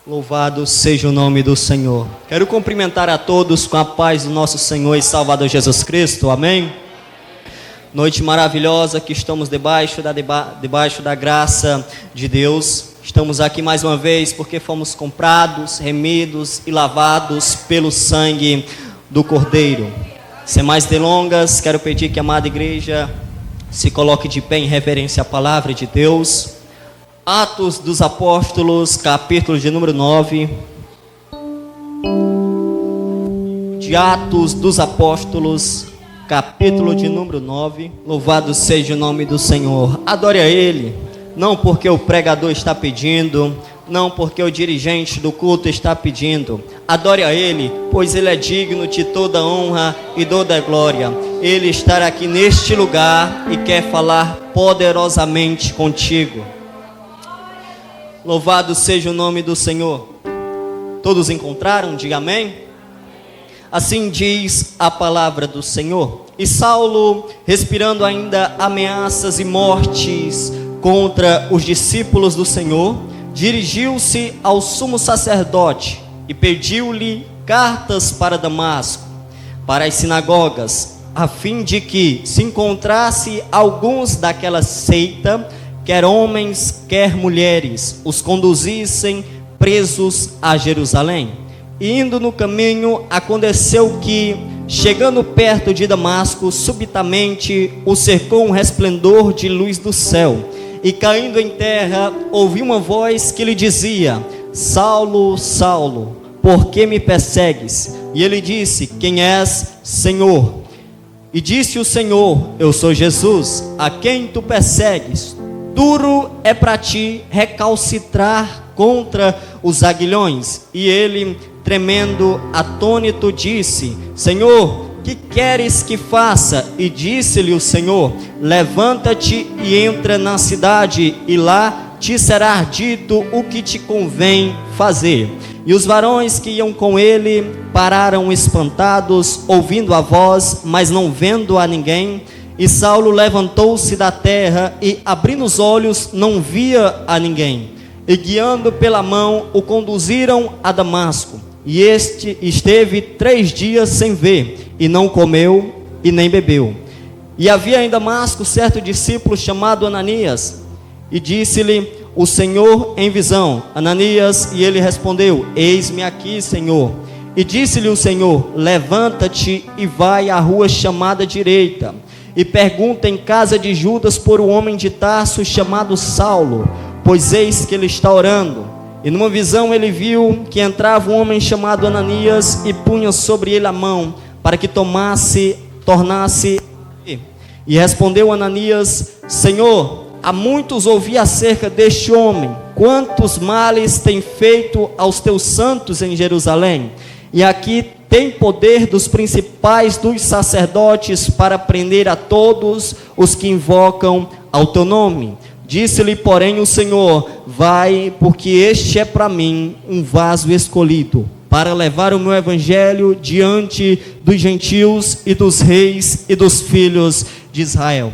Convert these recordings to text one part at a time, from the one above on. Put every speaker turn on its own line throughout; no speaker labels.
Louvado seja o nome do Senhor. Quero cumprimentar a todos com a paz do nosso Senhor e Salvador Jesus Cristo. Amém? Noite maravilhosa que estamos debaixo da graça de Deus. Estamos aqui mais uma vez porque fomos comprados, remidos e lavados pelo sangue do Cordeiro. Sem mais delongas, quero pedir que a amada igreja se coloque de pé em reverência à palavra de Deus. Atos dos Apóstolos, capítulo de número 9. De Atos dos Apóstolos, capítulo de número 9. Louvado seja o nome do Senhor. Adore a Ele, não porque o pregador está pedindo, não porque o dirigente do culto está pedindo. Adore a Ele, pois Ele é digno de toda honra e toda glória. Ele está aqui neste lugar e quer falar poderosamente contigo. Louvado seja o nome do Senhor. Todos encontraram? Diga amém. Assim diz a palavra do Senhor. E Saulo, respirando ainda ameaças e mortes contra os discípulos do Senhor, dirigiu-se ao sumo sacerdote e pediu-lhe cartas para Damasco, para as sinagogas, a fim de que se encontrasse alguns daquela seita, quer homens, quer mulheres, os conduzissem presos a Jerusalém. E indo no caminho, aconteceu que, chegando perto de Damasco, subitamente o cercou um resplendor de luz do céu, e caindo em terra, ouviu uma voz que lhe dizia: Saulo, Saulo, por que me persegues? E ele disse: quem és, Senhor? E disse o Senhor: eu sou Jesus, a quem tu persegues. Duro é para ti recalcitrar contra os aguilhões. E ele, tremendo, atônito, disse: Senhor, que queres que faça? E disse-lhe o Senhor: levanta-te e entra na cidade, e lá te será dito o que te convém fazer. E os varões que iam com ele pararam espantados, ouvindo a voz, mas não vendo a ninguém. E Saulo levantou-se da terra e, abrindo os olhos, não via a ninguém. E guiando pela mão, o conduziram a Damasco. E este esteve 3 dias sem ver, e não comeu e nem bebeu. E havia em Damasco certo discípulo chamado Ananias. E disse-lhe o Senhor em visão: Ananias. E ele respondeu: eis-me aqui, Senhor. E disse-lhe o Senhor: levanta-te e vai à rua chamada direita, e pergunta em casa de Judas por um homem de Tarso chamado Saulo, pois eis que ele está orando. E numa visão ele viu que entrava um homem chamado Ananias e punha sobre ele a mão, para que tornasse. E respondeu Ananias: Senhor, há muitos ouvi acerca deste homem, quantos males tem feito aos teus santos em Jerusalém, e aqui tem poder dos principais dos sacerdotes para prender a todos os que invocam ao teu nome. Disse-lhe, porém, o Senhor: vai, porque este é para mim um vaso escolhido, para levar o meu evangelho diante dos gentios e dos reis e dos filhos de Israel.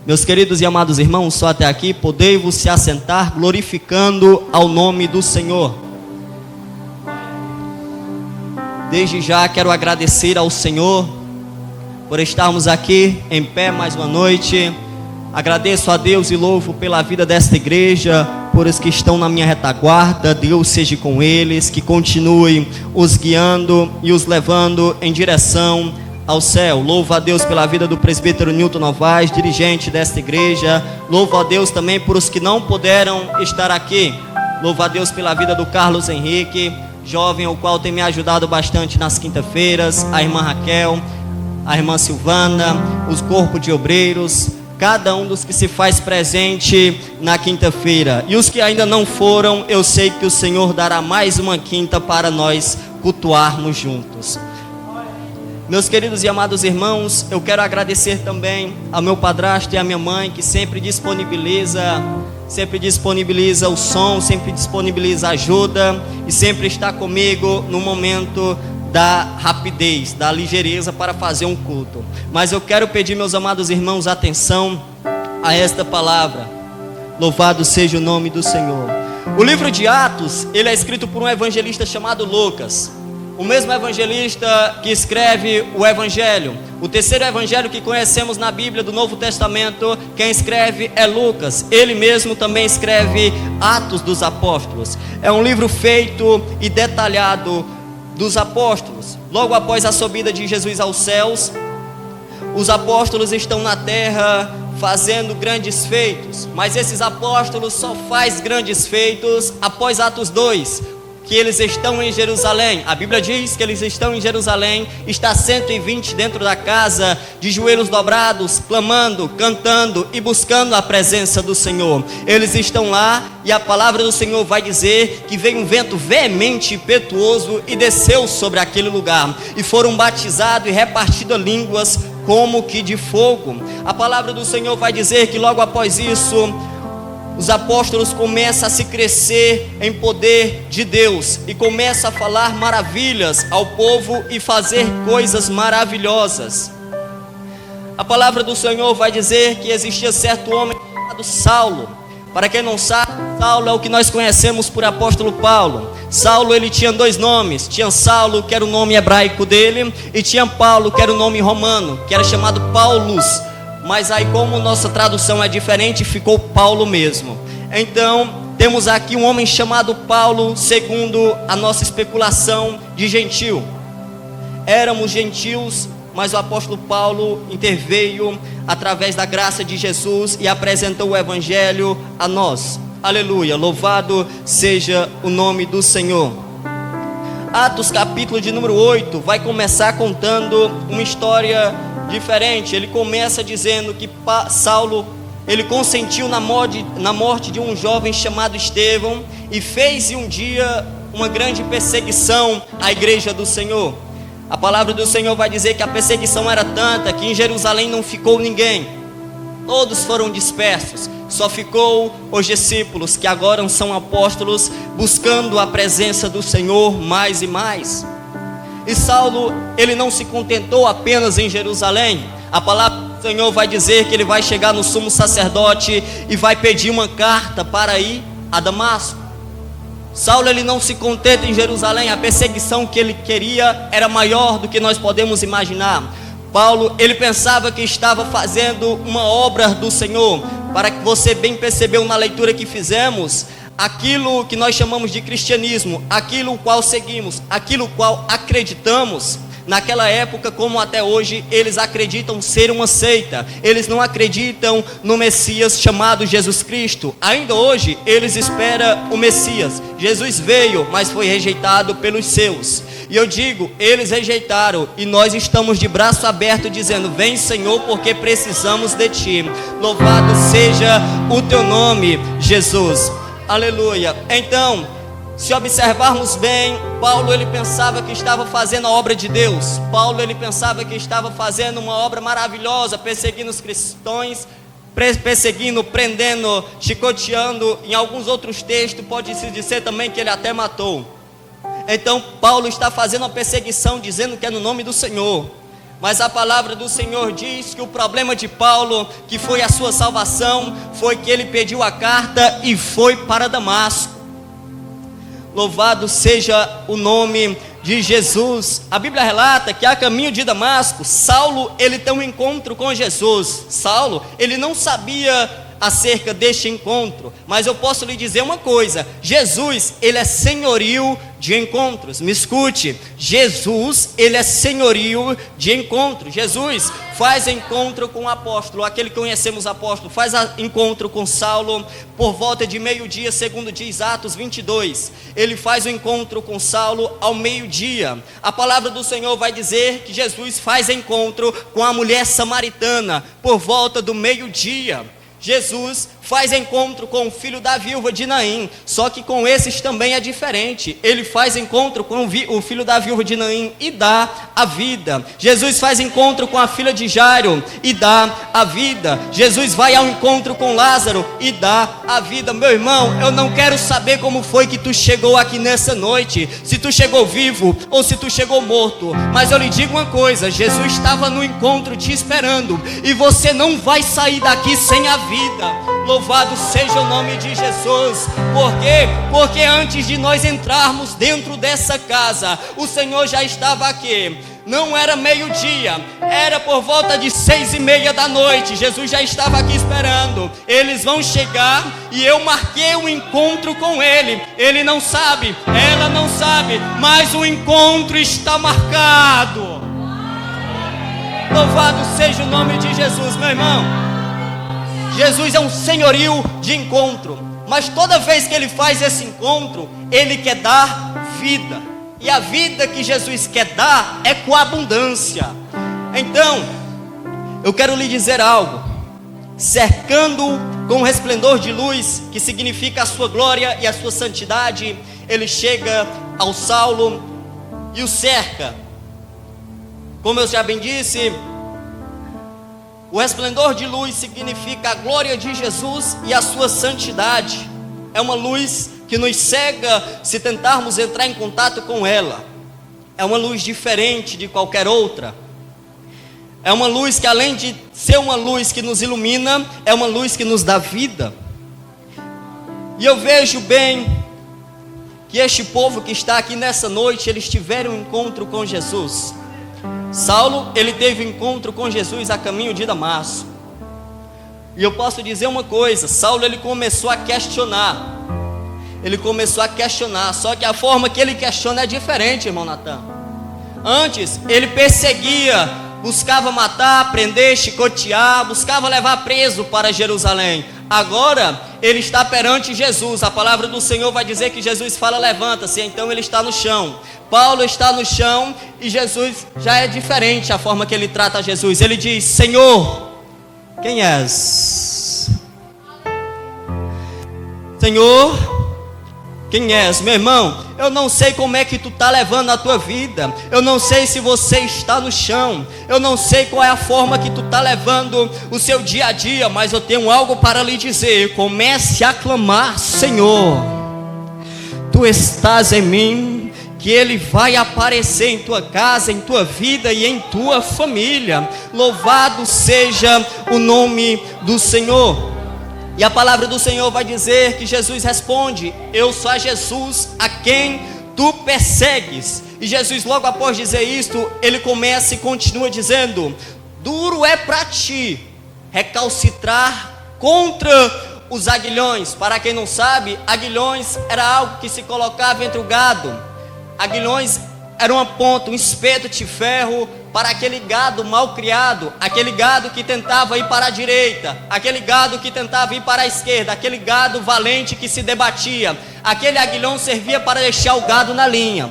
Meus queridos e amados irmãos, só até aqui, podei-vos se assentar, glorificando ao nome do Senhor. Desde já quero agradecer ao Senhor por estarmos aqui em pé mais uma noite. Agradeço a Deus e louvo pela vida desta igreja, por os que estão na minha retaguarda. Deus seja com eles, que continue os guiando e os levando em direção ao céu. Louvo a Deus pela vida do presbítero Nilton Novaes, dirigente desta igreja. Louvo a Deus também por os que não puderam estar aqui. Louvo a Deus pela vida do Carlos Henrique, jovem, o qual tem me ajudado bastante nas quinta-feiras, a irmã Raquel, a irmã Silvana, os corpos de obreiros, cada um dos que se faz presente na quinta-feira. E os que ainda não foram, eu sei que o Senhor dará mais uma quinta para nós cultuarmos juntos. Meus queridos e amados irmãos, eu quero agradecer também ao meu padrasto e à minha mãe, que sempre disponibiliza o som, sempre disponibiliza ajuda e sempre está comigo no momento da rapidez, da ligeireza para fazer um culto. Mas eu quero pedir, meus amados irmãos, atenção a esta palavra. Louvado seja o nome do Senhor. O livro de Atos, ele é escrito por um evangelista chamado Lucas. O mesmo evangelista que escreve o Evangelho. O terceiro evangelho que conhecemos na Bíblia do Novo Testamento, quem escreve é Lucas. Ele mesmo também escreve Atos dos Apóstolos. É um livro feito e detalhado dos apóstolos. Logo após a subida de Jesus aos céus, os apóstolos estão na terra fazendo grandes feitos. Mas esses apóstolos só fazem grandes feitos após Atos 2, que eles estão em Jerusalém. A Bíblia diz que eles estão em Jerusalém. Está 120 dentro da casa, de joelhos dobrados, clamando, cantando e buscando a presença do Senhor. Eles estão lá e a palavra do Senhor vai dizer que veio um vento veemente e impetuoso e desceu sobre aquele lugar, e foram batizados e repartidas línguas como que de fogo. A palavra do Senhor vai dizer que logo após isso, os apóstolos começam a se crescer em poder de Deus e começam a falar maravilhas ao povo e fazer coisas maravilhosas. A palavra do Senhor vai dizer que existia certo homem chamado Saulo. Para quem não sabe, Saulo é o que nós conhecemos por apóstolo Paulo. Saulo, ele tinha dois nomes. Tinha Saulo, que era o nome hebraico dele, e tinha Paulo, que era o nome romano, que era chamado Paulus. Mas aí, como nossa tradução é diferente, ficou Paulo mesmo. Então, temos aqui um homem chamado Paulo, segundo a nossa especulação de gentil. Éramos gentios, mas o apóstolo Paulo interveio através da graça de Jesus e apresentou o evangelho a nós. Aleluia, louvado seja o nome do Senhor. Atos capítulo de número 8 vai começar contando uma história diferente. Ele começa dizendo que Saulo, ele consentiu na morte de um jovem chamado Estevão e fez um dia uma grande perseguição à igreja do Senhor. A palavra do Senhor vai dizer que a perseguição era tanta que em Jerusalém não ficou ninguém. Todos foram dispersos. Só ficou os discípulos, que agora são apóstolos, buscando a presença do Senhor mais e mais. E Saulo, ele não se contentou apenas em Jerusalém. A palavra do Senhor vai dizer que ele vai chegar no sumo sacerdote e vai pedir uma carta para ir a Damasco. Saulo, ele não se contenta em Jerusalém. A perseguição que ele queria era maior do que nós podemos imaginar. Paulo, ele pensava que estava fazendo uma obra do Senhor. Para que você bem percebeu na leitura que fizemos, aquilo que nós chamamos de cristianismo, aquilo qual seguimos, aquilo qual acreditamos, naquela época como até hoje, eles acreditam ser uma seita. Eles não acreditam no Messias chamado Jesus Cristo. Ainda hoje eles esperam o Messias. Jesus veio, mas foi rejeitado pelos seus. E eu digo, eles rejeitaram, e nós estamos de braço aberto dizendo: vem, Senhor, porque precisamos de Ti. Louvado seja o Teu nome, Jesus. Aleluia. Então, se observarmos bem, Paulo, ele pensava que estava fazendo a obra de Deus. Paulo, ele pensava que estava fazendo uma obra maravilhosa, perseguindo os cristãos, perseguindo, prendendo, chicoteando. Em alguns outros textos pode-se dizer também que ele até matou. Então Paulo está fazendo uma perseguição, dizendo que é no nome do Senhor. Mas a palavra do Senhor diz que o problema de Paulo, que foi a sua salvação, foi que ele pediu a carta e foi para Damasco. Louvado seja o nome de Jesus. A Bíblia relata que a caminho de Damasco, Saulo, ele tem um encontro com Jesus. Saulo, ele não sabia acerca deste encontro, mas eu posso lhe dizer uma coisa: Jesus, ele é senhorio de encontros. Me escute, Jesus, ele é senhorio de encontros. Jesus faz encontro com o apóstolo, aquele que conhecemos apóstolo, faz encontro com Saulo por volta de meio-dia, segundo diz Atos 22. Ele faz o encontro com Saulo ao meio-dia. A palavra do Senhor vai dizer que Jesus faz encontro com a mulher samaritana por volta do meio-dia. Jesus faz encontro com o filho da viúva de Naim, só que com esses também é diferente. Ele faz encontro com o filho da viúva de Naim e dá a vida. Jesus faz encontro com a filha de Jairo e dá a vida. Jesus vai ao encontro com Lázaro e dá a vida. Meu irmão, eu não quero saber como foi que tu chegou aqui nessa noite, se tu chegou vivo ou se tu chegou morto, mas eu lhe digo uma coisa: Jesus estava no encontro te esperando, e você não vai sair daqui sem a vida. Louvado seja o nome de Jesus. Por quê? Porque antes de nós entrarmos dentro dessa casa, o Senhor já estava aqui. Não era meio-dia, era por volta de 6:30 da noite. Jesus já estava aqui esperando. Eles vão chegar e eu marquei um encontro com ele. Ele não sabe, ela não sabe, mas o encontro está marcado. Louvado seja o nome de Jesus, meu irmão. Jesus é um senhorio de encontro, mas toda vez que ele faz esse encontro, ele quer dar vida. E a vida que Jesus quer dar é com abundância. Então, eu quero lhe dizer algo. Cercando com o resplendor de luz, que significa a sua glória e a sua santidade, ele chega ao Saulo e o cerca. Como eu já bem disse, o resplendor de luz significa a glória de Jesus e a sua santidade. É uma luz que nos cega se tentarmos entrar em contato com ela. É uma luz diferente de qualquer outra. É uma luz que, além de ser uma luz que nos ilumina, é uma luz que nos dá vida. E eu vejo bem que este povo que está aqui nessa noite, eles tiveram um encontro com Jesus. Saulo, ele teve um encontro com Jesus a caminho de Damasco. E eu posso dizer uma coisa: Saulo, ele começou a questionar. Ele começou a questionar, só que a forma que ele questiona é diferente, irmão Natan. Antes, ele perseguia, buscava matar, prender, chicotear, buscava levar preso para Jerusalém. Agora, ele está perante Jesus. A palavra do Senhor vai dizer que Jesus fala: levanta-se. Então ele está no chão. Paulo está no chão e Jesus já é diferente a forma que ele trata Jesus. Ele diz: Senhor, quem és? Senhor, quem és? Meu irmão, eu não sei como é que tu está levando a tua vida. Eu não sei se você está no chão. Eu não sei qual é a forma que tu está levando o seu dia a dia. Mas eu tenho algo para lhe dizer. Comece a clamar: Senhor, tu estás em mim, que Ele vai aparecer em tua casa, em tua vida e em tua família. Louvado seja o nome do Senhor. E a palavra do Senhor vai dizer que Jesus responde: eu sou Jesus a quem tu persegues. E Jesus, logo após dizer isto, ele começa e continua dizendo: duro é para ti recalcitrar contra os aguilhões. Para quem não sabe, aguilhões era algo que se colocava entre o gado. Aguilhões era uma ponta, um espeto de ferro para aquele gado mal criado, aquele gado que tentava ir para a direita, aquele gado que tentava ir para a esquerda, aquele gado valente que se debatia. Aquele aguilhão servia para deixar o gado na linha.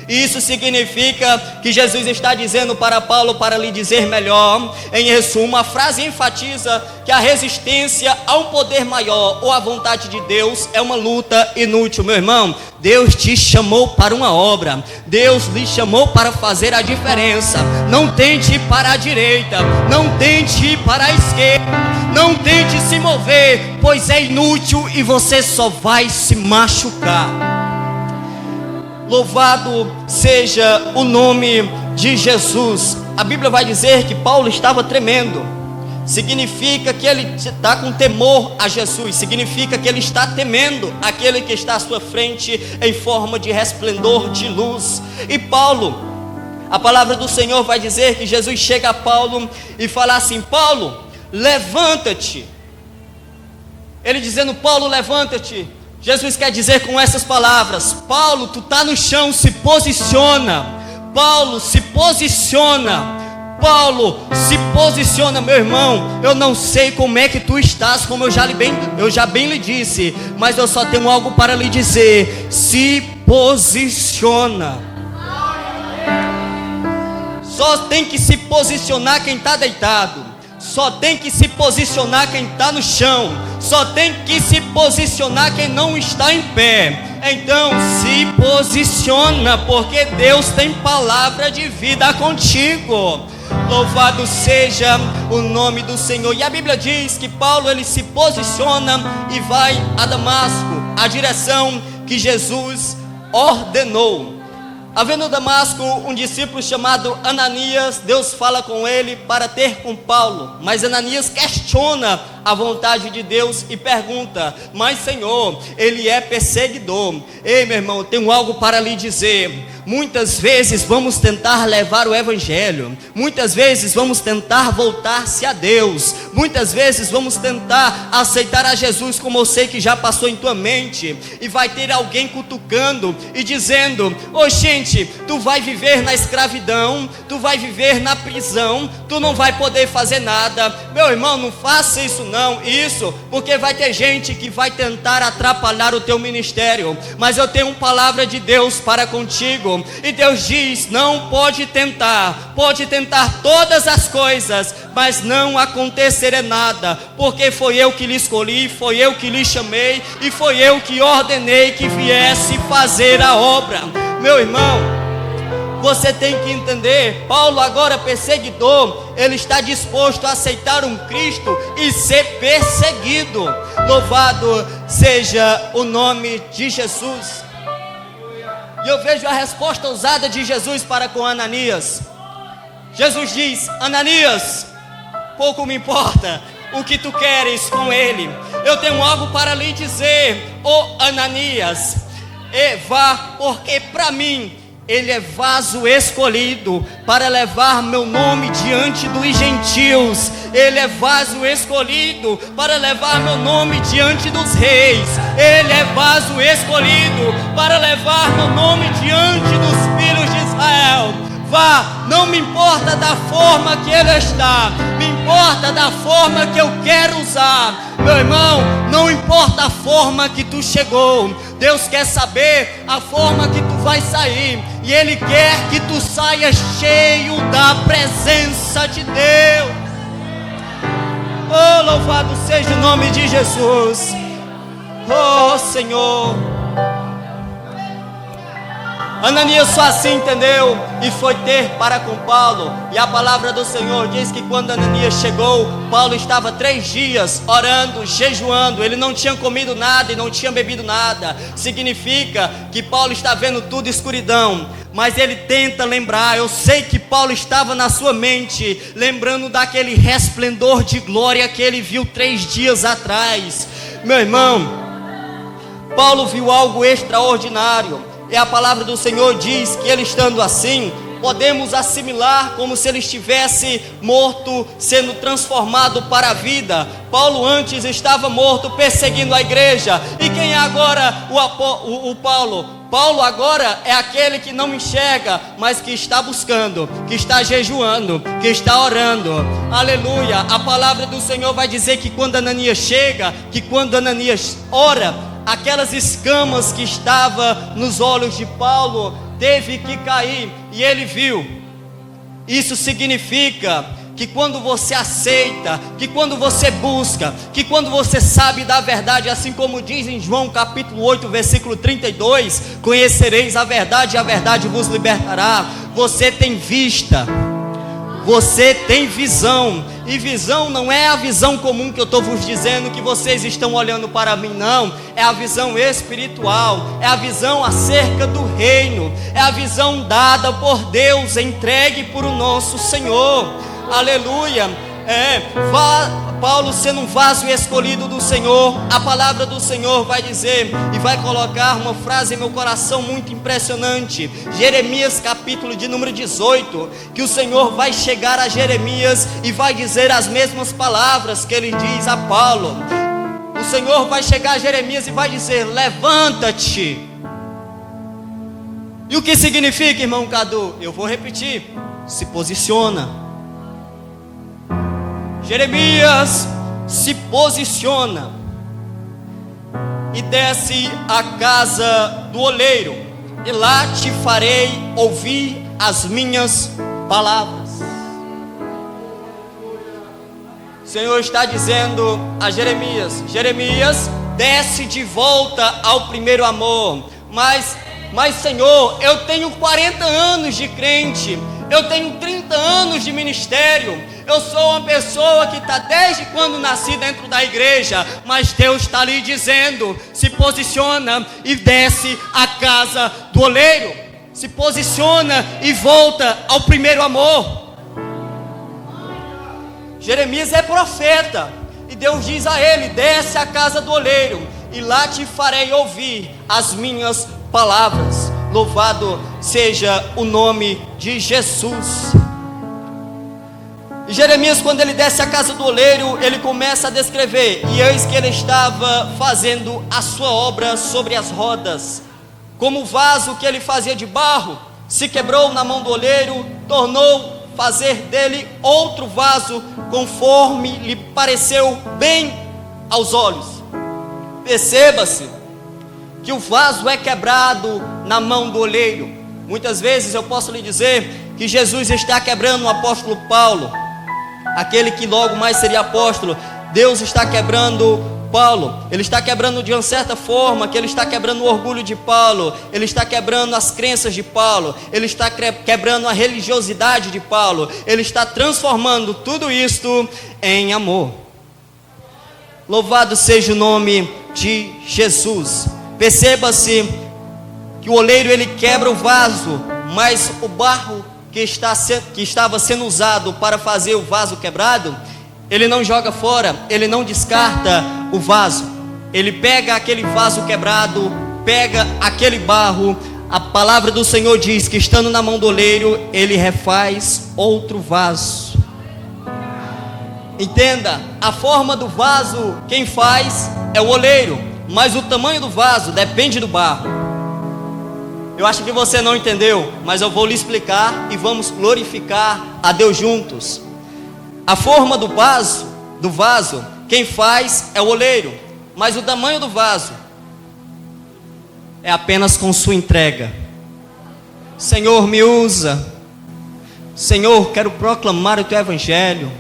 Isso significa que Jesus está dizendo para Paulo, para lhe dizer melhor, em resumo, a frase enfatiza que a resistência a um poder maior ou à vontade de Deus é uma luta inútil. Meu irmão, Deus te chamou para uma obra, Deus lhe chamou para fazer a diferença. Não tente ir para a direita, não tente ir para a esquerda, não tente se mover, pois é inútil e você só vai se machucar. Louvado seja o nome de Jesus. A Bíblia vai dizer que Paulo estava tremendo. Significa que ele está com temor a Jesus. Significa que ele está temendo aquele que está à sua frente em forma de resplendor de luz. E Paulo, a palavra do Senhor vai dizer que Jesus chega a Paulo e fala assim: Paulo, levanta-te. Ele dizendo: Paulo, levanta-te. Jesus quer dizer com essas palavras: Paulo, tu está no chão, se posiciona. Paulo, se posiciona. Paulo, se posiciona, meu irmão. Eu não sei como é que tu estás, como eu já bem lhe disse, mas eu só tenho algo para lhe dizer: se posiciona. Só tem que se posicionar quem está deitado. Só tem que se posicionar quem está no chão. Só tem que se posicionar quem não está em pé. Então se posiciona, porque Deus tem palavra de vida contigo. Louvado seja o nome do Senhor. E a Bíblia diz que Paulo, ele se posiciona e vai a Damasco, a direção que Jesus ordenou. Havendo Damasco um discípulo chamado Ananias, Deus fala com ele para ter com Paulo. Mas Ananias questiona a vontade de Deus e pergunta: mas Senhor, ele é perseguidor. Ei, meu irmão, tenho algo para lhe dizer. Muitas vezes vamos tentar levar o evangelho, muitas vezes vamos tentar voltar-se a Deus, muitas vezes vamos tentar aceitar a Jesus, como eu sei que já passou em tua mente, e vai ter alguém cutucando e dizendo: ô gente, tu vai viver na escravidão, tu vai viver na prisão, tu não vai poder fazer nada. Meu irmão, não faça isso não, porque vai ter gente que vai tentar atrapalhar o teu ministério. Mas eu tenho uma palavra de Deus para contigo, e Deus diz: não pode tentar todas as coisas, mas não acontecerá nada, porque foi eu que lhe escolhi, foi eu que lhe chamei, e foi eu que ordenei que viesse fazer a obra. Meu irmão, você tem que entender, Paulo, agora perseguidor, ele está disposto a aceitar um Cristo e ser perseguido. Louvado seja o nome de Jesus. E eu vejo a resposta ousada de Jesus para com Ananias. Jesus diz: Ananias, pouco me importa o que tu queres com ele. Eu tenho algo para lhe dizer, ó Ananias. Vá, porque para mim ele é vaso escolhido para levar meu nome diante dos gentios. Ele é vaso escolhido para levar meu nome diante dos reis. Ele é vaso escolhido para levar meu nome diante dos filhos de Israel. Vá, não me importa da forma que ele está, me importa da forma que eu quero usar. Meu irmão, não importa a forma que tu chegou, Deus quer saber a forma que tu vai sair, e Ele quer que tu saias cheio da presença de Deus. Oh, louvado seja o nome de Jesus. Oh, Senhor. Ananias só assim entendeu e foi ter para com Paulo. E a palavra do Senhor diz que quando Ananias chegou, Paulo estava 3 dias orando, jejuando. Ele não tinha comido nada e não tinha bebido nada. Significa que Paulo está vendo tudo escuridão, mas ele tenta lembrar. Eu sei que Paulo estava na sua mente lembrando daquele resplendor de glória que ele viu 3 dias atrás. Meu irmão, Paulo viu algo extraordinário. E a palavra do Senhor diz que ele estando assim, podemos assimilar como se ele estivesse morto, sendo transformado para a vida. Paulo antes estava morto, perseguindo a igreja. E quem é agora o Paulo? Paulo agora é aquele que não enxerga, mas que está buscando, que está jejuando, que está orando. Aleluia. A palavra do Senhor vai dizer que quando Ananias chega, que quando Ananias ora, aquelas escamas que estavam nos olhos de Paulo teve que cair, e ele viu. Isso significa que quando você aceita, que quando você busca, que quando você sabe da verdade, assim como diz em João capítulo 8, versículo 32, conhecereis a verdade e a verdade vos libertará. Você tem vista, você tem visão, e visão não é a visão comum que eu estou vos dizendo, que vocês estão olhando para mim, não. É a visão espiritual, é a visão acerca do reino, é a visão dada por Deus, entregue por o nosso Senhor. Aleluia. Paulo sendo um vaso escolhido do Senhor, a palavra do Senhor vai dizer e vai colocar uma frase em meu coração muito impressionante. Jeremias capítulo de número 18, que o Senhor vai chegar a Jeremias e vai dizer as mesmas palavras que ele diz a Paulo. O Senhor vai chegar a Jeremias e vai dizer: levanta-te. E o que significa, irmão Cadu? Eu vou repetir: se posiciona. Jeremias se posiciona e desce à casa do oleiro, e lá te farei ouvir as minhas palavras. O Senhor está dizendo a Jeremias: Jeremias, desce de volta ao primeiro amor. Mas Senhor, eu tenho 40 anos de crente, eu tenho 30 anos de ministério, eu sou uma pessoa que está desde quando nasci dentro da igreja. Mas Deus está lhe dizendo: se posiciona e desce à casa do oleiro. Se posiciona e volta ao primeiro amor. Jeremias é profeta, E Deus diz a ele: desce à casa do oleiro, e lá te farei ouvir as minhas palavras. Louvado seja o nome de Jesus. E Jeremias, quando ele desce à casa do oleiro, ele começa a descrever: e eis que ele estava fazendo a sua obra sobre as rodas, como o vaso que ele fazia de barro se quebrou na mão do oleiro, tornou fazer dele outro vaso, conforme lhe pareceu bem aos olhos. Perceba-se que o vaso é quebrado na mão do oleiro. Muitas vezes eu posso lhe dizer que Jesus está quebrando o apóstolo Paulo, aquele que logo mais seria apóstolo. Deus está quebrando Paulo. Ele está quebrando de uma certa forma, que ele está quebrando o orgulho de Paulo, ele está quebrando as crenças de Paulo, ele está quebrando a religiosidade de Paulo, ele está transformando tudo isto em amor. Louvado seja o nome de Jesus. Perceba-se que o oleiro ele quebra o vaso, mas o barro que estava sendo usado para fazer o vaso quebrado, ele não joga fora, ele não descarta o vaso. Ele pega aquele vaso quebrado, pega aquele barro. A palavra do Senhor diz que estando na mão do oleiro, ele refaz outro vaso. Entenda, a forma do vaso quem faz é o oleiro, mas o tamanho do vaso depende do barro. Eu acho que você não entendeu, mas eu vou lhe explicar e vamos glorificar a Deus juntos. A forma do vaso, quem faz é o oleiro, mas o tamanho do vaso é apenas com sua entrega. Senhor, me usa. Senhor, quero proclamar o teu evangelho.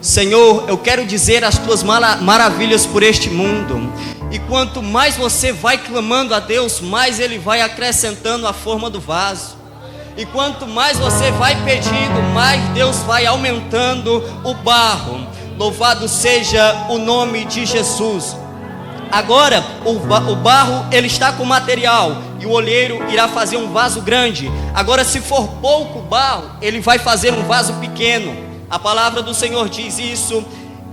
Senhor, eu quero dizer as tuas maravilhas por este mundo. E quanto mais você vai clamando a Deus, mais Ele vai acrescentando a forma do vaso. E quanto mais você vai pedindo, mais Deus vai aumentando o barro. Louvado seja o nome de Jesus. Agora o barro ele está com material, e o oleiro irá fazer um vaso grande. Agora, se for pouco barro, ele vai fazer um vaso pequeno. A palavra do Senhor diz isso.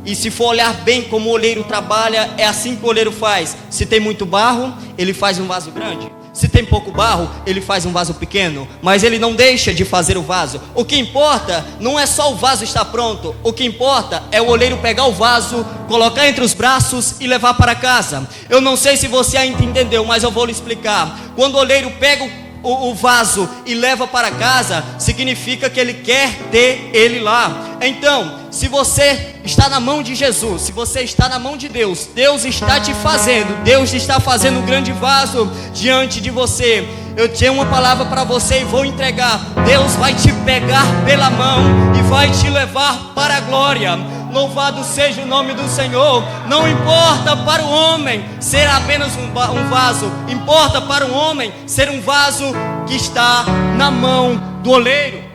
E se for olhar bem como o oleiro trabalha, é assim que o oleiro faz. Se tem muito barro, ele faz um vaso grande. Se tem pouco barro, ele faz um vaso pequeno. Mas ele não deixa de fazer o vaso. O que importa não é só o vaso estar pronto. O que importa é o oleiro pegar o vaso, colocar entre os braços e levar para casa. Eu não sei se você ainda entendeu, mas eu vou lhe explicar. Quando o oleiro pega o vaso e leva para casa, significa que ele quer ter ele lá. Então, se você está na mão de Jesus, se você está na mão de Deus, Deus está te fazendo, Deus está fazendo um grande vaso diante de você. Eu tenho uma palavra para você e vou entregar. Deus vai te pegar pela mão e vai te levar para a glória. Louvado seja o nome do Senhor. Não importa para o homem ser apenas um vaso, importa para o homem ser um vaso que está na mão do oleiro.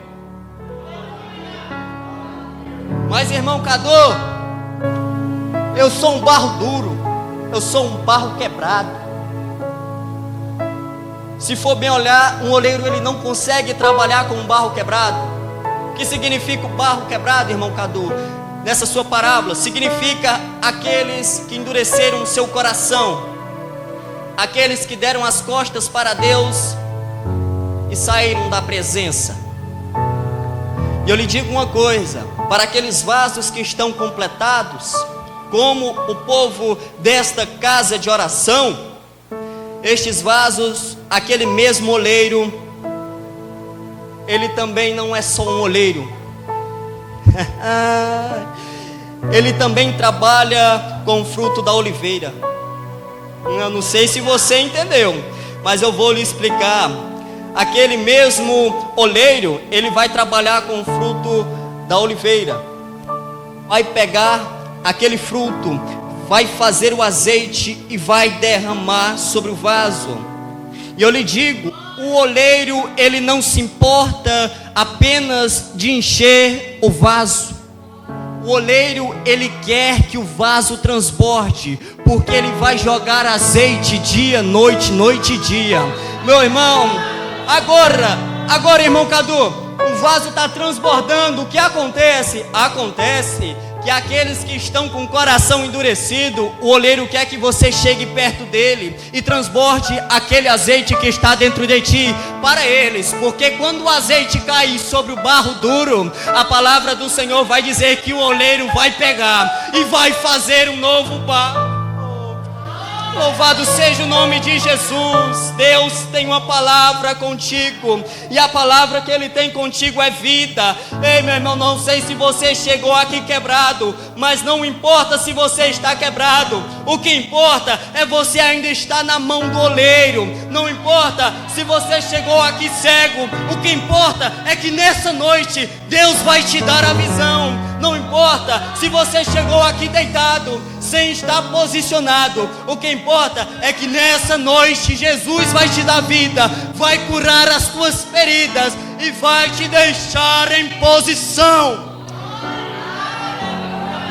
Mas, irmão Cadu, eu sou um barro duro, eu sou um barro quebrado. Se for bem olhar, um oleiro ele não consegue trabalhar com um barro quebrado. O que significa o barro quebrado, irmão Cadu? Nessa sua parábola, significa aqueles que endureceram o seu coração, aqueles que deram as costas para Deus e saíram da presença. E eu lhe digo uma coisa: para aqueles vasos que estão completados, como o povo desta casa de oração, estes vasos, aquele mesmo oleiro, ele também não é só um oleiro. Ele também trabalha com o fruto da oliveira. Eu não sei se você entendeu, mas eu vou lhe explicar. Aquele mesmo oleiro, ele vai trabalhar com o fruto da oliveira. Vai pegar aquele fruto, vai fazer o azeite e vai derramar sobre o vaso. E eu lhe digo, o oleiro ele não se importa apenas de encher o vaso. O oleiro ele quer que o vaso transborde, porque ele vai jogar azeite dia, noite, noite e dia. Meu irmão, agora irmão Cadu, o vaso está transbordando. O que acontece? Acontece que aqueles que estão com o coração endurecido, o oleiro quer que você chegue perto dele e transborde aquele azeite que está dentro de ti para eles, porque quando o azeite cair sobre o barro duro, a palavra do Senhor vai dizer que o oleiro vai pegar e vai fazer um novo barro. Louvado seja o nome de Jesus. Deus tem uma palavra contigo, e a palavra que Ele tem contigo é vida. Ei, meu irmão, não sei se você chegou aqui quebrado, mas não importa se você está quebrado. O que importa é você ainda estar na mão do oleiro. Não importa se você chegou aqui cego. O que importa é que nessa noite Deus vai te dar a visão. Não importa se você chegou aqui deitado, sem estar posicionado. O que importa é que nessa noite Jesus vai te dar vida, vai curar as tuas feridas e vai te deixar em posição.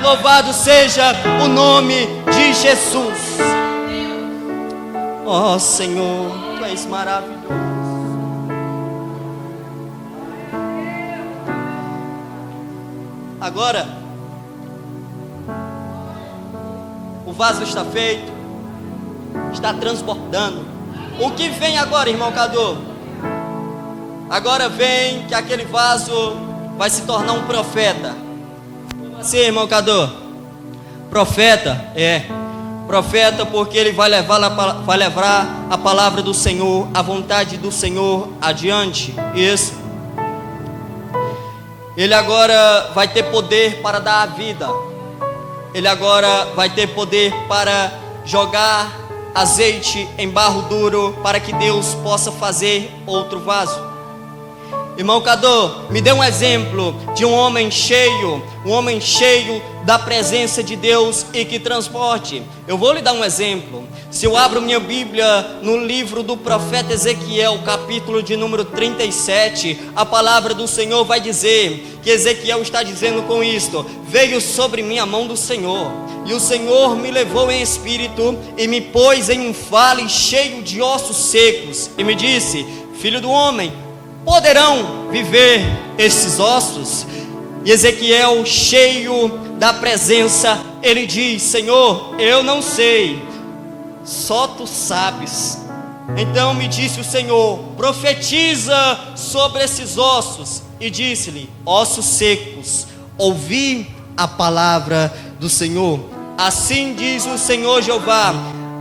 Louvado seja o nome de Jesus. Ó Senhor, Tu és maravilhoso. Agora, o vaso está feito, está transbordando. O que vem agora, irmão Cadu? Agora vem que aquele vaso vai se tornar um profeta. Como assim, irmão Cadu? Profeta, profeta, porque ele vai levar a palavra do Senhor, a vontade do Senhor adiante. Isso. Ele agora vai ter poder para dar a vida. Ele agora vai ter poder para jogar azeite em barro duro, para que Deus possa fazer outro vaso. Irmão Cadu, me dê um exemplo de um homem cheio da presença de Deus e que transporte. Eu vou lhe dar um exemplo. Se eu abro minha Bíblia no livro do profeta Ezequiel, capítulo de número 37, a palavra do Senhor vai dizer que Ezequiel está dizendo com isto: veio sobre mim a mão do Senhor, e o Senhor me levou em espírito e me pôs em um vale cheio de ossos secos, e me disse: filho do homem, poderão viver esses ossos? E Ezequiel, cheio da presença, ele diz: Senhor, eu não sei, só Tu sabes. Então me disse o Senhor: profetiza sobre esses ossos. E disse-lhe: ossos secos, ouvi a palavra do Senhor. Assim diz o Senhor Jeová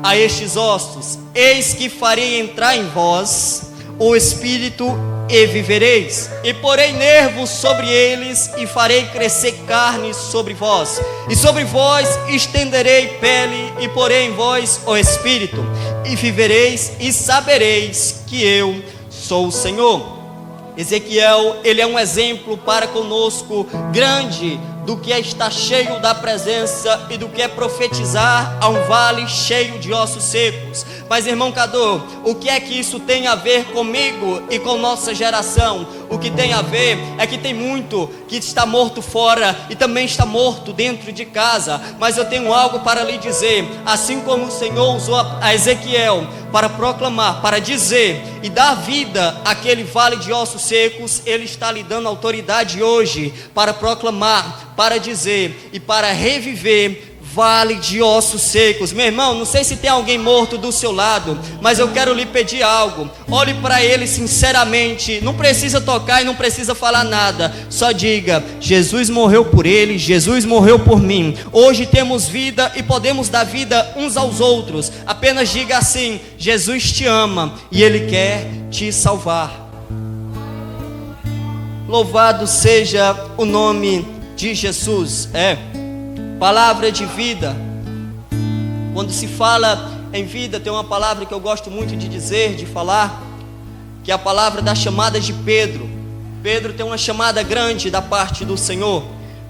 a estes ossos: eis que farei entrar em vós o espírito e vivereis, e porei nervos sobre eles, e farei crescer carne sobre vós, e sobre vós estenderei pele, e porei em vós o espírito, e vivereis, e sabereis que eu sou o Senhor. Ezequiel, ele é um exemplo para conosco grande do que é estar cheio da presença e do que é profetizar a um vale cheio de ossos secos. Mas, irmão Cadu, o que é que isso tem a ver comigo e com nossa geração? O que tem a ver é que tem muito que está morto fora e também está morto dentro de casa. Mas eu tenho algo para lhe dizer. Assim como o Senhor usou a Ezequiel para proclamar, para dizer e dar vida àquele vale de ossos secos, Ele está lhe dando autoridade hoje para proclamar, para dizer e para reviver vale de ossos secos. Meu irmão, não sei se tem alguém morto do seu lado, mas eu quero lhe pedir algo. Olhe para ele sinceramente, não precisa tocar e não precisa falar nada, só diga: Jesus morreu por ele, Jesus morreu por mim. Hoje temos vida e podemos dar vida uns aos outros. Apenas diga assim: Jesus te ama e Ele quer te salvar. Louvado seja o nome de Jesus. Palavra de vida. Quando se fala em vida, tem uma palavra que eu gosto muito de dizer, de falar, que é a palavra da chamada de Pedro. Pedro tem uma chamada grande da parte do Senhor.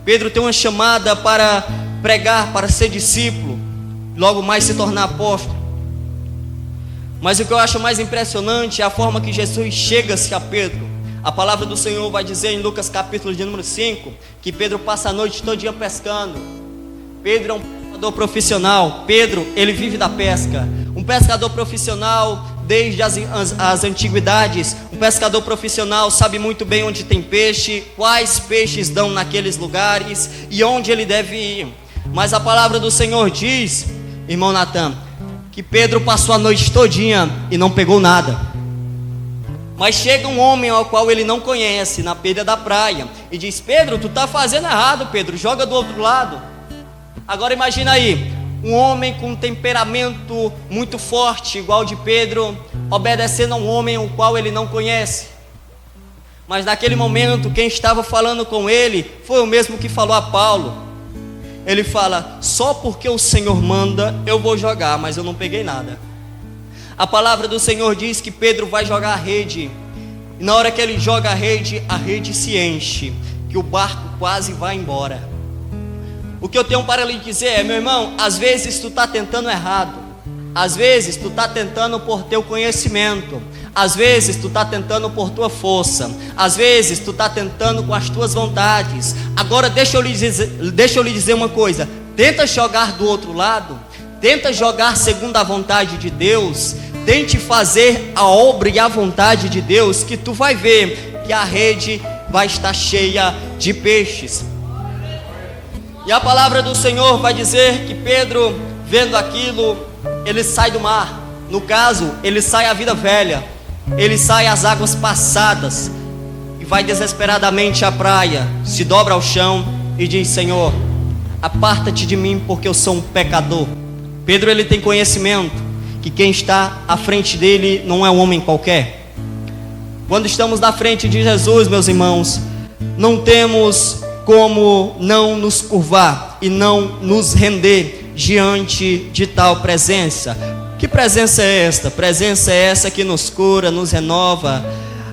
Pedro tem uma chamada para pregar, para ser discípulo, logo mais se tornar apóstolo. Mas o que eu acho mais impressionante é a forma que Jesus chega-se a Pedro. A palavra do Senhor vai dizer em Lucas capítulo de número 5, que Pedro passa a noite todo dia pescando. Pedro é um pescador profissional. Pedro, ele vive da pesca. Um pescador profissional desde as antiguidades. Um pescador profissional sabe muito bem onde tem peixe, quais peixes dão naqueles lugares e onde ele deve ir. Mas a palavra do Senhor diz, irmão Natan, que Pedro passou a noite todinha e não pegou nada. Mas chega um homem ao qual ele não conhece na beira da praia e diz: Pedro, tu está fazendo errado, Pedro, joga do outro lado. Agora imagina aí, um homem com um temperamento muito forte, igual de Pedro, obedecendo a um homem o qual ele não conhece. Mas naquele momento, quem estava falando com ele foi o mesmo que falou a Paulo. Ele fala: só porque o Senhor manda, eu vou jogar, mas eu não peguei nada. A palavra do Senhor diz que Pedro vai jogar a rede, e na hora que ele joga a rede se enche, que o barco quase vai embora. O que eu tenho para lhe dizer é, meu irmão, às vezes tu está tentando errado, às vezes tu está tentando por teu conhecimento, às vezes tu está tentando por tua força, às vezes tu está tentando com as tuas vontades. Agora deixa eu lhe dizer uma coisa: tenta jogar do outro lado, tenta jogar segundo a vontade de Deus, tente fazer a obra e a vontade de Deus, que tu vai ver que a rede vai estar cheia de peixes. E a palavra do Senhor vai dizer que Pedro, vendo aquilo, ele sai do mar. No caso, ele sai à vida velha, ele sai às águas passadas e vai desesperadamente à praia, se dobra ao chão e diz: Senhor, aparta-te de mim, porque eu sou um pecador. Pedro, ele tem conhecimento que quem está à frente dele não é um homem qualquer. Quando estamos na frente de Jesus, meus irmãos, não temos como não nos curvar e não nos render diante de tal presença. Que presença é esta? Presença é essa que nos cura, nos renova,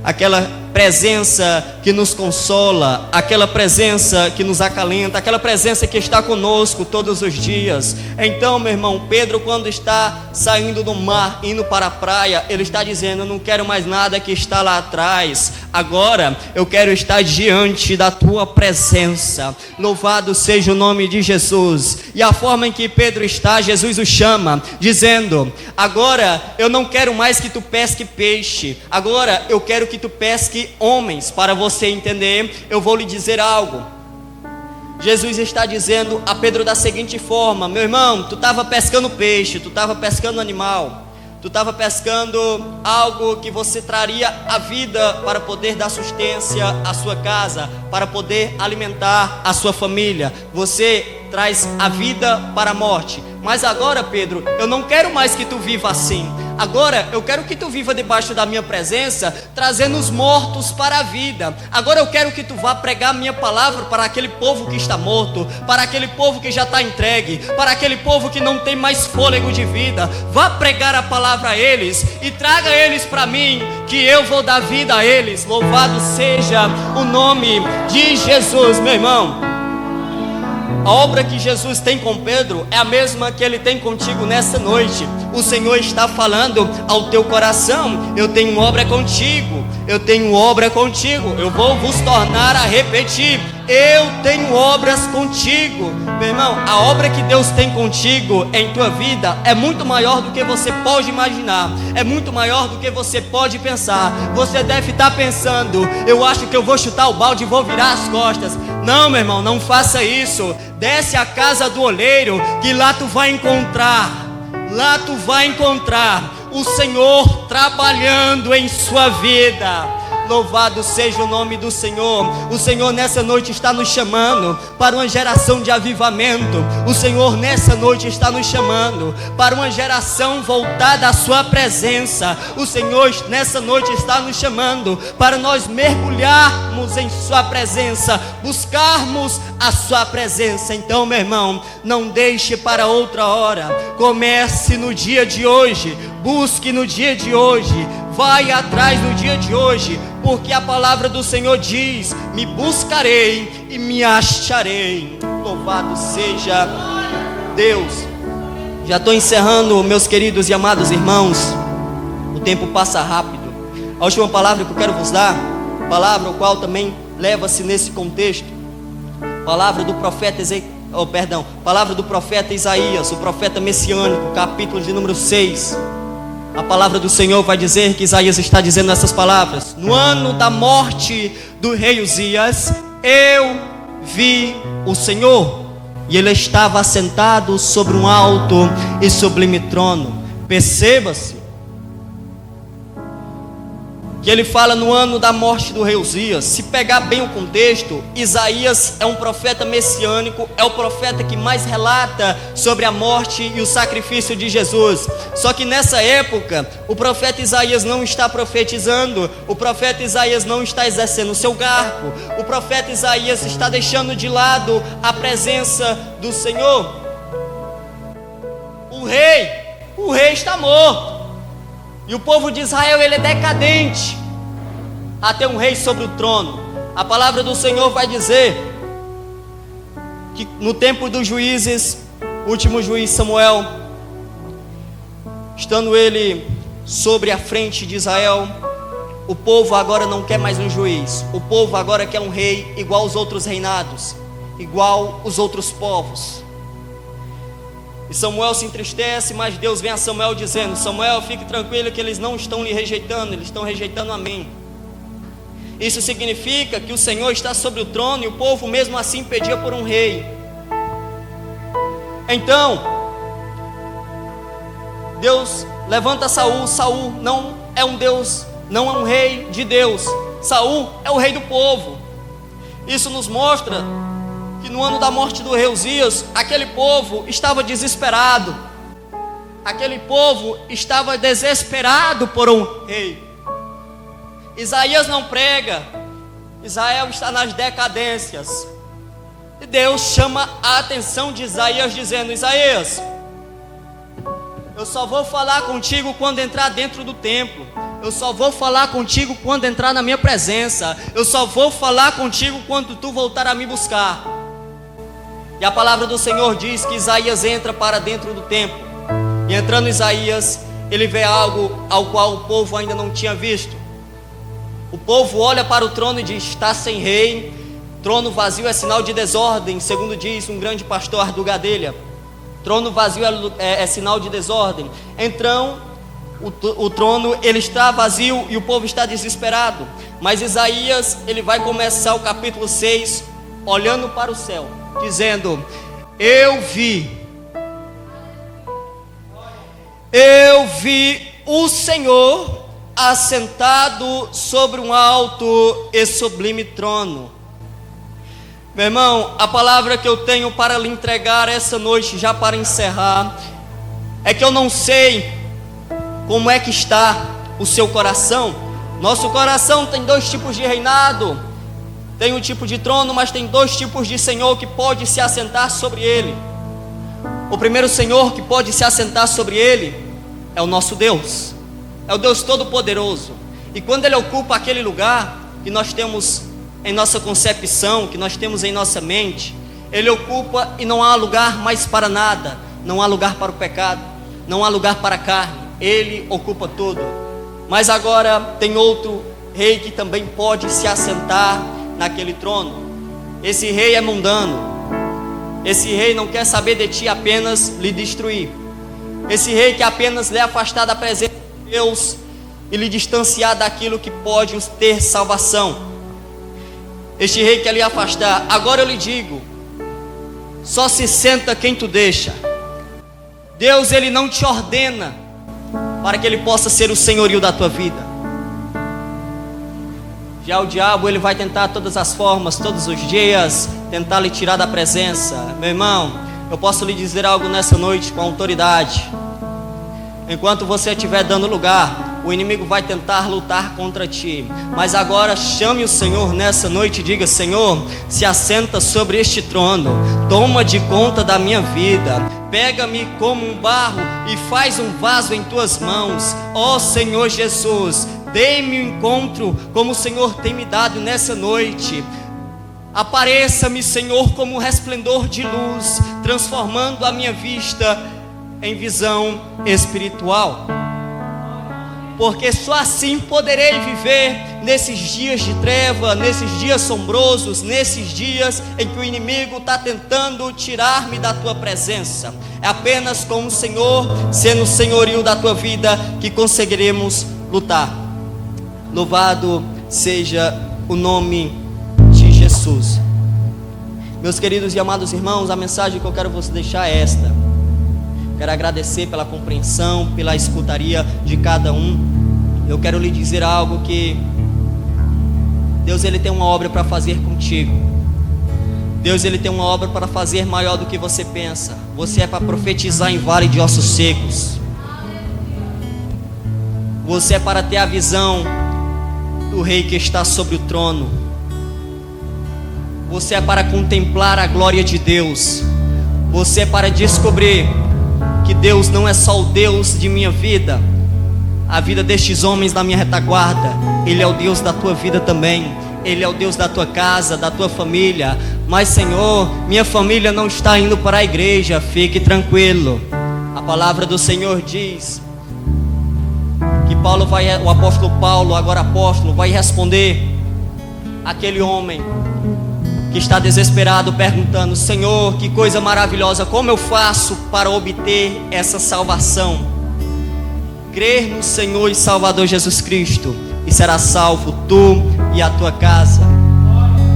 aquela presença que nos consola, aquela presença que nos acalenta, aquela presença que está conosco todos os dias. Então, meu irmão, Pedro, quando está saindo do mar, indo para a praia, ele está dizendo: eu não quero mais nada que está lá atrás, agora eu quero estar diante da tua presença. Louvado seja o nome de Jesus. E a forma em que Pedro está, Jesus o chama, dizendo: agora eu não quero mais que tu pesque peixe, agora eu quero que tu pesque homens. Para você entender, eu vou lhe dizer algo. Jesus está dizendo a Pedro da seguinte forma: meu irmão, tu estava pescando peixe, tu estava pescando animal, tu estava pescando algo que você traria a vida para poder dar sustância à sua casa, para poder alimentar a sua família. Você traz a vida para a morte. Mas agora, Pedro, eu não quero mais que tu viva assim. Agora eu quero que tu viva debaixo da minha presença, trazendo os mortos para a vida. Agora eu quero que tu vá pregar a minha palavra para aquele povo que está morto, para aquele povo que já está entregue, para aquele povo que não tem mais fôlego de vida. Vá pregar a palavra a eles e traga eles para mim, que eu vou dar vida a eles. Louvado seja o nome de Jesus, meu irmão. A obra que Jesus tem com Pedro é a mesma que Ele tem contigo nessa noite. O Senhor está falando ao teu coração: eu tenho obra contigo, eu tenho obra contigo. Eu vou vos tornar a repetir: eu tenho obras contigo. Meu irmão, a obra que Deus tem contigo em tua vida é muito maior do que você pode imaginar, é muito maior do que você pode pensar. Você deve estar pensando: eu acho que eu vou chutar o balde e vou virar as costas. Não, meu irmão, não faça isso. Desce à casa do oleiro, que lá tu vai encontrar o Senhor trabalhando em sua vida. Louvado seja o nome do Senhor. O Senhor nessa noite está nos chamando para uma geração de avivamento. O Senhor nessa noite está nos chamando para uma geração voltada à sua presença. O Senhor nessa noite está nos chamando para nós mergulharmos em sua presença, buscarmos a sua presença. Então, meu irmão, não deixe para outra hora. Comece no dia de hoje, busque no dia de hoje, vai atrás no dia de hoje, porque a palavra do Senhor diz: me buscarei e me acharei. Louvado seja Deus. Já estou encerrando, meus queridos e amados irmãos. O tempo passa rápido. A última palavra que eu quero vos dar, palavra o qual também leva-se nesse contexto, palavra do profeta palavra do profeta Isaías, o profeta messiânico, capítulo de número 6. A palavra do Senhor vai dizer que Isaías está dizendo essas palavras: no ano da morte do rei Uzias, eu vi o Senhor, e ele estava assentado sobre um alto e sublime trono. Perceba-se que ele fala no ano da morte do rei Uzias. Se pegar bem o contexto, Isaías é um profeta messiânico, é o profeta que mais relata sobre a morte e o sacrifício de Jesus. Só que nessa época, o profeta Isaías não está profetizando, o profeta Isaías não está exercendo o seu cargo, o profeta Isaías está deixando de lado a presença do Senhor. O rei está morto. E o povo de Israel, ele é decadente a ter um rei sobre o trono. A palavra do Senhor vai dizer que no tempo dos juízes, o último juiz Samuel, estando ele sobre a frente de Israel, o povo agora não quer mais um juiz. O povo agora quer um rei igual aos outros reinados, igual os outros povos. E Samuel se entristece, mas Deus vem a Samuel dizendo: Samuel, fique tranquilo que eles não estão lhe rejeitando, eles estão rejeitando a mim. Isso significa que o Senhor está sobre o trono, e o povo mesmo assim pedia por um rei. Então Deus levanta Saul. Saul não é um Deus, não é um rei de Deus. Saul é o rei do povo. Isso nos mostra que no ano da morte do rei Uzias, aquele povo estava desesperado, aquele povo estava desesperado por um rei. Isaías não prega, Israel está nas decadências, e Deus chama a atenção de Isaías dizendo: Isaías, eu só vou falar contigo quando entrar dentro do templo. Eu só vou falar contigo quando entrar na minha presença. Eu só vou falar contigo quando tu voltar a me buscar. E a palavra do Senhor diz que Isaías entra para dentro do templo. E entrando Isaías, ele vê algo ao qual o povo ainda não tinha visto. O povo olha para o trono e diz: está sem rei. Trono vazio é sinal de desordem, segundo diz um grande pastor Ardu Gadelha. Trono vazio é sinal de desordem. Então o trono ele está vazio e o povo está desesperado. Mas Isaías, ele vai começar o capítulo 6 olhando para o céu, dizendo: eu vi o Senhor assentado sobre um alto e sublime trono. Meu irmão, a palavra que eu tenho para lhe entregar essa noite, já para encerrar, é que eu não sei como é que está o seu coração. Nosso coração tem dois tipos de reinado. Tem um tipo de trono, mas tem dois tipos de Senhor que pode se assentar sobre ele. O primeiro Senhor que pode se assentar sobre ele é o nosso Deus. É o Deus Todo-Poderoso. E quando ele ocupa aquele lugar que nós temos em nossa concepção, que nós temos em nossa mente, ele ocupa e não há lugar mais para nada. Não há lugar para o pecado, não há lugar para a carne. Ele ocupa tudo. Mas agora tem outro rei que também pode se assentar naquele trono. Esse rei é mundano. Esse rei não quer saber de ti, apenas lhe destruir. Esse rei quer apenas lhe afastar da presença de Deus e lhe distanciar daquilo que pode ter salvação. Este rei quer lhe afastar. Agora eu lhe digo: só se senta quem tu deixa. Deus, ele não te ordena para que ele possa ser o senhorio da tua vida. Já o diabo, ele vai tentar todas as formas, todos os dias, tentar lhe tirar da presença. Meu irmão, eu posso lhe dizer algo nessa noite com autoridade: enquanto você estiver dando lugar, o inimigo vai tentar lutar contra ti. Mas agora chame o Senhor nessa noite e diga: Senhor, se assenta sobre este trono, toma de conta da minha vida, pega-me como um barro e faz um vaso em tuas mãos. Ó Senhor Jesus, dê-me um encontro como o Senhor tem me dado nessa noite. Apareça-me, Senhor, como um resplendor de luz, transformando a minha vista em visão espiritual. porque só assim poderei viver nesses dias de treva, nesses dias sombrosos, nesses dias em que o inimigo está tentando tirar-me da tua presença. É apenas com o Senhor, sendo o senhorio da tua vida, que conseguiremos lutar. Louvado seja o nome de Jesus. Meus queridos e amados irmãos, a mensagem que eu quero você deixar é esta. Quero agradecer pela compreensão, pela escutaria de cada um. Eu quero lhe dizer algo, que Deus, Ele tem uma obra para fazer contigo. Deus, Ele tem uma obra para fazer maior do que você pensa. Você é para profetizar em vale de ossos secos. Você é para ter a visão do Rei que está sobre o trono. Você é para contemplar a glória de Deus. Você é para descobrir que Deus não é só o Deus de minha vida, a vida destes homens da minha retaguarda. Ele é o Deus da tua vida também. Ele é o Deus da tua casa, da tua família. Mas, Senhor, minha família não está indo para a igreja. Fique tranquilo. A palavra do Senhor diz que o apóstolo Paulo, agora apóstolo, vai responder aquele homem que está desesperado, perguntando: Senhor, que coisa maravilhosa, como eu faço para obter essa salvação? Crer no Senhor e Salvador Jesus Cristo, e será salvo tu e a tua casa.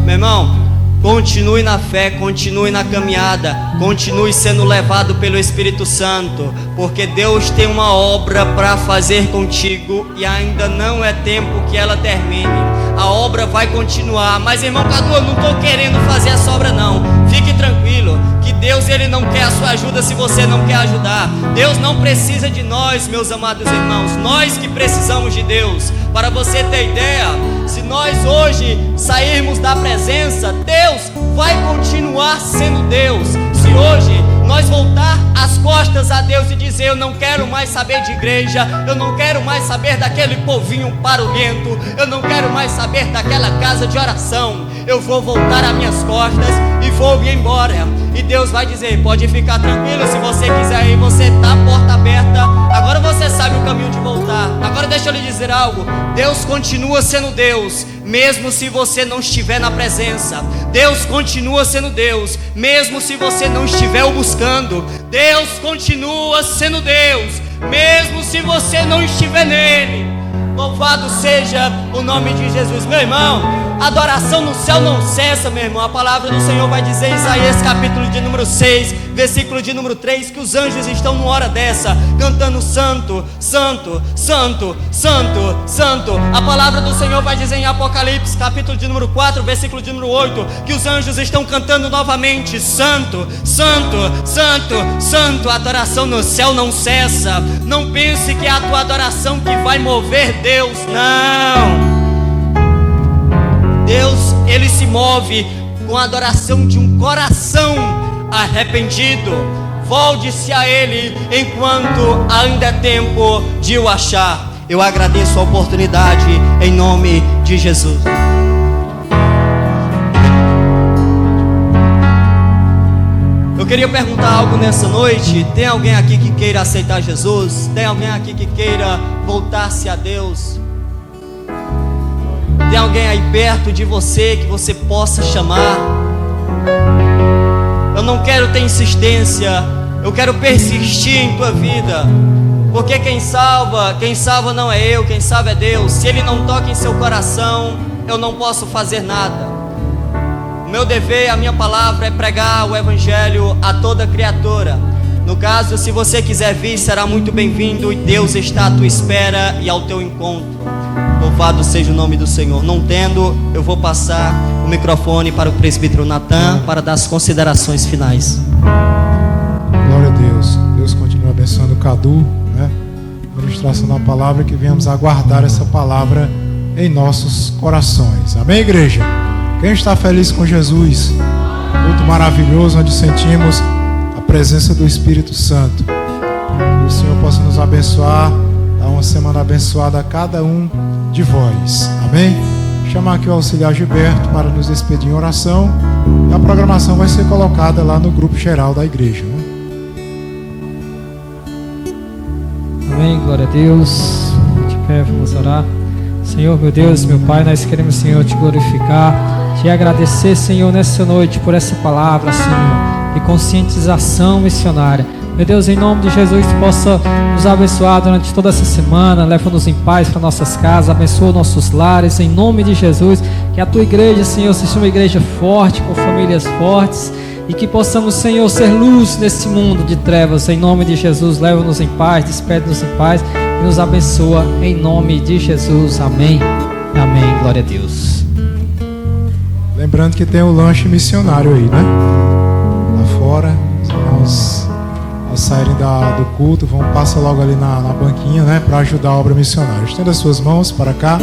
Meu irmão, continue na fé, continue na caminhada, continue sendo levado pelo Espírito Santo, porque Deus tem uma obra para fazer contigo, e ainda não é tempo que ela termine. A obra vai continuar. Mas, irmão Cadu, eu não estou querendo fazer essa obra não. Fique tranquilo, que Deus, Ele não quer a sua ajuda se você não quer ajudar. Deus não precisa de nós, meus amados irmãos. Nós que precisamos de Deus. Para você ter ideia, se nós hoje sairmos da presença, Deus vai continuar sendo Deus. Se hoje nós voltar as costas a Deus e dizer: eu não quero mais saber de igreja, eu não quero mais saber daquele povinho barulhento, eu não quero mais saber daquela casa de oração, eu vou voltar as minhas costas e vou me embora. E Deus vai dizer: pode ficar tranquilo, se você quiser ir, você está a porta aberta, agora você sabe o caminho de voltar. Agora deixa eu lhe dizer algo: Deus continua sendo Deus, mesmo se você não estiver na presença. Deus continua sendo Deus, mesmo se você não estiver o buscando. Deus continua sendo Deus, mesmo se você não estiver nele. Louvado seja o nome de Jesus. Meu irmão, adoração no céu não cessa, meu irmão. A palavra do Senhor vai dizer em Isaías capítulo de número 6, versículo de número 3, que os anjos estão numa hora dessa cantando: santo, santo, santo, santo, santo. A palavra do Senhor vai dizer em Apocalipse capítulo de número 4, versículo de número 8, que os anjos estão cantando novamente: santo, santo, santo, santo. A adoração no céu não cessa. Não pense que é a tua adoração que vai mover Deus, não. Deus, Ele se move com a adoração de um coração arrependido. Volte-se a Ele enquanto ainda é tempo de o achar. Eu agradeço a oportunidade em nome de Jesus. Eu queria perguntar algo nessa noite. Tem alguém aqui que queira aceitar Jesus? Tem alguém aqui que queira voltar-se a Deus? Tem alguém aí perto de você que você possa chamar? Eu não quero ter insistência, eu quero persistir em tua vida, porque quem salva não é eu, quem salva é Deus. Se Ele não toca em seu coração, eu não posso fazer nada. O meu dever, a minha palavra é pregar o Evangelho a toda criatura. No caso, se você quiser vir, será muito bem-vindo, e Deus está à tua espera e ao teu encontro. Louvado seja o nome do Senhor. Não tendo, eu vou passar o microfone para o presbítero Natan para dar as considerações finais.
Glória a Deus. Deus continua abençoando o Cadu, né? Ministração da palavra, que venhamos aguardar essa palavra em nossos corações. Amém, igreja? Quem está feliz com Jesus? Culto maravilhoso, onde sentimos a presença do Espírito Santo. Que o Senhor possa nos abençoar, dar uma semana abençoada a cada um de vós. Amém? Chamar aqui o auxiliar Gilberto para nos despedir em oração. E a programação vai ser colocada lá no grupo geral da igreja, né?
Amém, glória a Deus. pé, vamos orar. Senhor, meu Deus, meu Pai, nós queremos, Senhor, te glorificar, te agradecer, Senhor, nessa noite por essa palavra, Senhor, de conscientização missionária. Meu Deus, em nome de Jesus, tu possa nos abençoar durante toda essa semana, leva-nos em paz para nossas casas, abençoa nossos lares, em nome de Jesus, que a tua igreja, Senhor, seja uma igreja forte, com famílias fortes, e que possamos, Senhor, ser luz nesse mundo de trevas, em nome de Jesus. Leva-nos em paz, despede-nos em paz e nos abençoa, em nome de Jesus, amém, amém, glória a Deus.
Lembrando que tem o lanche missionário aí, né? Lá fora, os irmãos, ao saírem do culto, passa logo ali na banquinha, né? Para ajudar a obra missionária. Estenda as suas mãos para cá.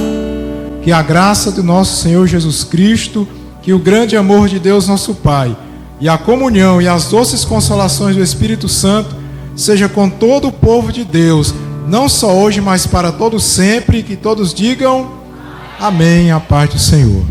Que a graça do nosso Senhor Jesus Cristo, que o grande amor de Deus nosso Pai, e a comunhão e as doces consolações do Espírito Santo seja com todo o povo de Deus, não só hoje, mas para todos sempre. Que todos digam amém, a paz do Senhor.